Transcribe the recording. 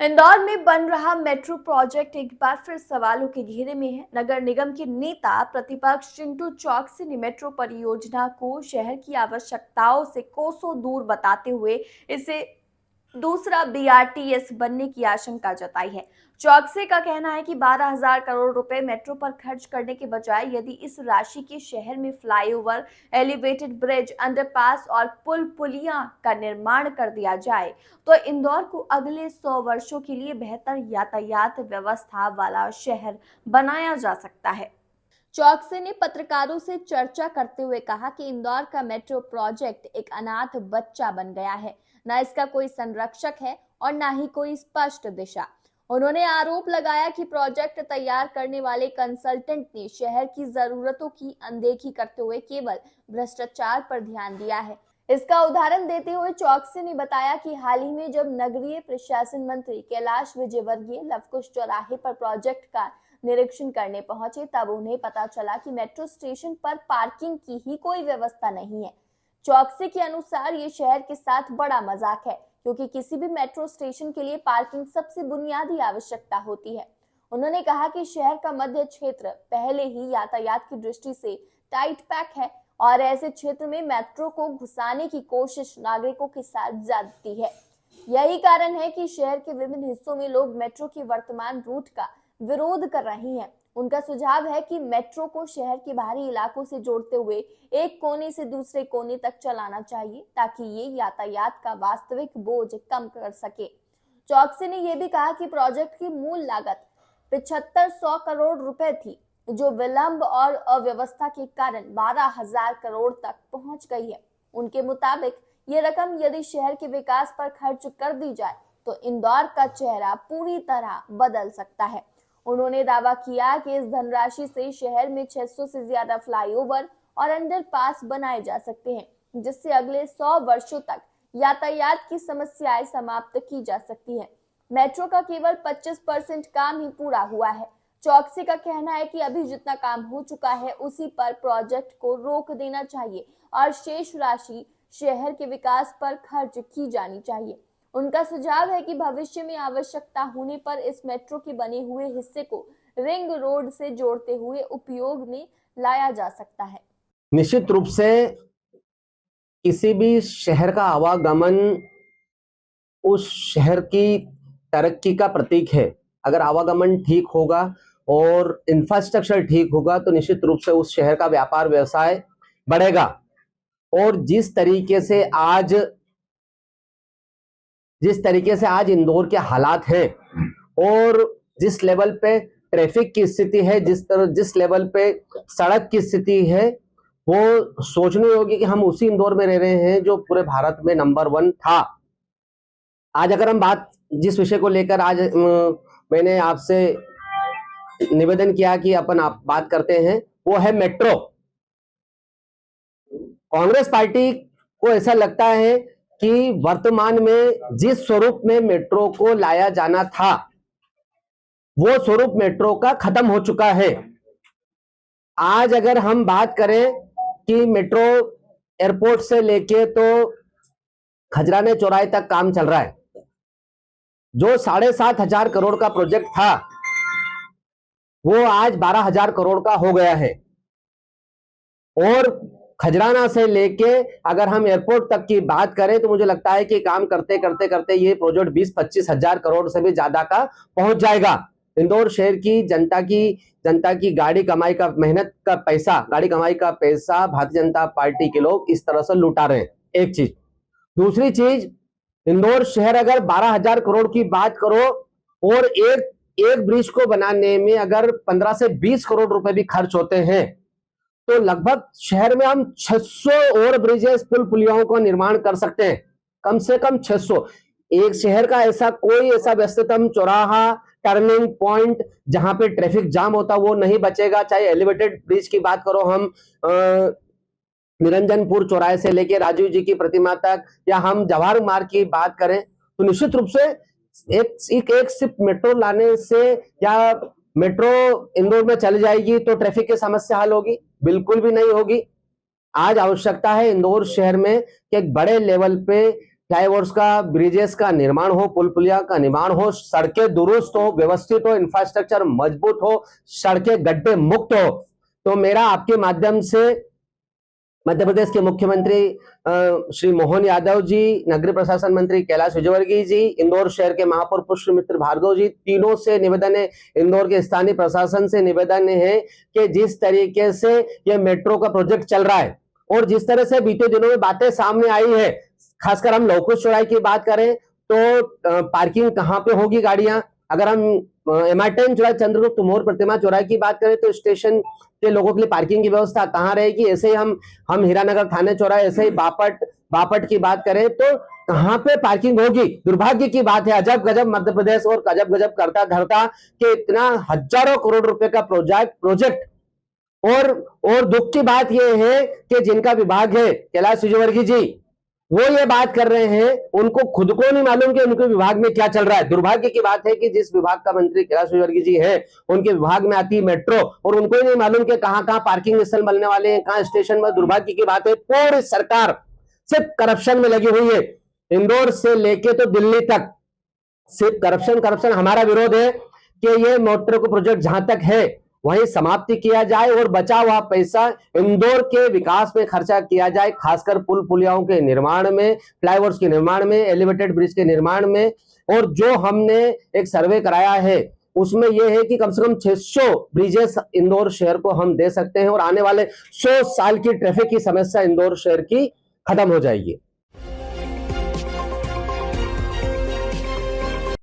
इंदौर में बन रहा मेट्रो प्रोजेक्ट एक बार फिर सवालों के घेरे में है। नगर निगम के नेता प्रतिपक्ष चिंटू चौकसी ने मेट्रो परियोजना को शहर की आवश्यकताओं से कोसों दूर बताते हुए इसे दूसरा बीआरटीएस बनने की आशंका जताई है। चौकसे का कहना है कि 12,000 करोड़ रुपए मेट्रो पर खर्च करने के बजाय यदि इस राशि के शहर में फ्लाईओवर, एलिवेटेड ब्रिज, अंडरपास और पुल पुलिया का निर्माण कर दिया जाए तो इंदौर को अगले 100 वर्षों के लिए बेहतर यातायात व्यवस्था वाला शहर बनाया जा सकता है। चौकसे ने पत्रकारों से चर्चा करते हुए कहा कि इंदौर का मेट्रो प्रोजेक्ट एक अनाथ बच्चा बन गया है। न इसका कोई संरक्षक है और न ही कोई स्पष्ट दिशा। उन्होंने आरोप लगाया कि प्रोजेक्ट तैयार करने वाले कंसल्टेंट ने शहर की जरूरतों की अनदेखी करते हुए केवल भ्रष्टाचार पर ध्यान दिया है। इसका उदाहरण देते हुए चौकसी ने बताया कि हाल ही में जब नगरीय प्रशासन मंत्री कैलाश विजयवर्गीय लवकुश चौराहे पर प्रोजेक्ट का निरीक्षण करने पहुंचे, तब उन्हें पता चला कि मेट्रो स्टेशन पर पार्किंग की ही कोई व्यवस्था नहीं है। चौकसी के अनुसार ये शहर के साथ बड़ा मजाक है, क्योंकि किसी भी मेट्रो स्टेशन के लिए पार्किंग सबसे बुनियादी आवश्यकता होती है। उन्होंने कहा कि शहर का मध्य क्षेत्र पहले ही यातायात की दृष्टि से टाइट पैक है और ऐसे क्षेत्र में मेट्रो को घुसाने की कोशिश नागरिकों के साथ ज्यादती है। यही कारण है कि शहर के विभिन्न हिस्सों में लोग मेट्रो के वर्तमान रूट का विरोध कर रहे हैं। उनका सुझाव है कि मेट्रो को शहर के बाहरी इलाकों से जोड़ते हुए एक कोने से दूसरे कोने तक चलाना चाहिए, ताकि ये यातायात का वास्तविक बोझ कम कर सके। चौकसी ने यह भी कहा कि प्रोजेक्ट की मूल लागत 7500 करोड़ रुपए थी, जो विलंब और अव्यवस्था के कारण 12,000 करोड़ तक पहुंच गई है। उनके मुताबिक ये रकम यदि शहर के विकास पर खर्च कर दी जाए तो इंदौर का चेहरा पूरी तरह बदल सकता है। उन्होंने दावा किया कि इस धनराशि से शहर में 600 से ज्यादा फ्लाईओवर और अंडरपास बनाए जा सकते हैं, जिससे अगले 100 वर्षों तक यातायात की समस्याएं समाप्त की जा सकती हैं। मेट्रो का केवल 25% काम ही पूरा हुआ है। चौकसी का कहना है कि अभी जितना काम हो चुका है उसी पर प्रोजेक्ट को रोक देना चाहिए और शेष राशि शहर के विकास पर खर्च की जानी चाहिए। उनका सुझाव है कि भविष्य में आवश्यकता होने पर इस मेट्रो के बने हुए हिस्से को रिंग रोड से जोड़ते हुए उपयोग में लाया जा सकता है। निश्चित रूप से किसी भी शहर का आवागमन उस शहर की तरक्की का प्रतीक है। अगर आवागमन ठीक होगा और इंफ्रास्ट्रक्चर ठीक होगा तो निश्चित रूप से उस शहर का व्यापार व्यवसाय बढ़ेगा। और जिस तरीके से आज इंदौर के हालात हैं और जिस लेवल पे ट्रैफिक की स्थिति है, जिस लेवल पे सड़क की स्थिति है, वो सोचने योग्य कि हम उसी इंदौर में रह रहे हैं जो पूरे भारत में नंबर 1 था। आज अगर हम जिस विषय को लेकर आज मैंने आपसे निवेदन किया कि आप बात करते हैं, वो है मेट्रो। कांग्रेस पार्टी को ऐसा लगता है कि वर्तमान में जिस स्वरूप में मेट्रो को लाया जाना था वो स्वरूप मेट्रो का खत्म हो चुका है। आज अगर हम बात करें कि मेट्रो एयरपोर्ट से लेके तो खजराने चौराहे तक काम चल रहा है, जो 7,500 करोड़ का प्रोजेक्ट था वो आज 12,000 करोड़ का हो गया है। और खजराना से लेके अगर हम एयरपोर्ट तक की बात करें तो मुझे लगता है कि काम करते करते करते ये प्रोजेक्ट 20-25 हजार करोड़ से भी ज्यादा का पहुंच जाएगा। इंदौर शहर की जनता की गाड़ी कमाई का गाड़ी कमाई का पैसा भारतीय जनता पार्टी के लोग इस तरह से लुटा रहे हैं। एक चीज। दूसरी चीज, इंदौर शहर अगर 12,000 करोड़ की बात करो और एक ब्रिज को बनाने में अगर 15 से 20 करोड़ रुपए भी खर्च होते हैं तो लगभग शहर में हम 600 और ब्रिजेस पुल पुलियाओं का निर्माण कर सकते हैं। कम से कम 600। एक शहर का ऐसा व्यस्ततम चौराहा, टर्निंग पॉइंट जहां पे ट्रैफिक जाम होता वो नहीं बचेगा। चाहे एलिवेटेड ब्रिज की बात करो हम निरंजनपुर चौराहे से लेके राजीव जी की प्रतिमा तक, या हम जवाहर मार्ग की बात करें, तो निश्चित रूप से एक सिर्फ मेट्रो लाने से या मेट्रो इंदौर में चली जाएगी तो ट्रैफिक की समस्या हल होगी? बिल्कुल भी नहीं होगी। आज आवश्यकता है इंदौर शहर में कि एक बड़े लेवल पे फ्लाईओवर्स का, ब्रिजेस का निर्माण हो, पुल पुलिया का निर्माण हो, सड़कें दुरुस्त हो, व्यवस्थित हो, इंफ्रास्ट्रक्चर मजबूत हो, सड़कें गड्ढे मुक्त हो। तो मेरा आपके माध्यम से मध्य प्रदेश के मुख्यमंत्री श्री मोहन यादव जी, नगरीय प्रशासन मंत्री कैलाश विजयवर्गीय जी, इंदौर शहर के महापौर पुष्पमित्र भार्गव जी, तीनों से निवेदन है, इंदौर के स्थानीय प्रशासन से निवेदन है कि जिस तरीके से यह मेट्रो का प्रोजेक्ट चल रहा है और जिस तरह से बीते दिनों में बातें सामने आई है, खासकर हम लवकुश चौराहे की बात करें तो पार्किंग कहाँ पे होगी गाड़ियां, अगर हम MI10 चौराहे, चंद्रगुप्त मौर्य प्रतिमा चौराहे की बात करें तो स्टेशन के लोगों के लिए पार्किंग की व्यवस्था कहाँ रहेगी। ऐसे ही हम हीरानगर थाने चौराहे, ऐसे ही बापट की बात करें तो कहाँ पे पार्किंग होगी। दुर्भाग्य की बात है, अजब गजब मध्य प्रदेश और गजब गजब करता धरता कि इतना हजारों करोड़ रुपए का प्रोजेक्ट और दुख की बात यह है कि जिनका विभाग है कैलाश विजयवर्गीय जी, वो ये बात कर रहे हैं, उनको खुद को नहीं मालूम कि उनके विभाग में क्या चल रहा है। दुर्भाग्य की बात है कि जिस विभाग का मंत्री कैलाश विजयवर्गीय जी है, उनके विभाग में आती है मेट्रो और उनको ही नहीं मालूम कि कहां कहां पार्किंग स्थल बनने वाले हैं, कहां स्टेशन में। दुर्भाग्य की बात है, पूरी सरकार सिर्फ करप्शन में लगी हुई है, इंदौर से लेके तो दिल्ली तक सिर्फ करप्शन। हमारा विरोध है कि ये मेट्रो का प्रोजेक्ट जहां तक है वहीं समाप्ति किया जाए और बचा हुआ पैसा इंदौर के विकास में खर्चा किया जाए, खासकर पुल पुलियाओं के निर्माण में, फ्लाईओवर्स के निर्माण में, एलिवेटेड ब्रिज के निर्माण में। और जो हमने एक सर्वे कराया है उसमें यह है कि कम से कम 600 ब्रिजेस इंदौर शहर को हम दे सकते हैं और आने वाले 100 साल की ट्रैफिक की समस्या इंदौर शहर की खत्म हो जाएगी।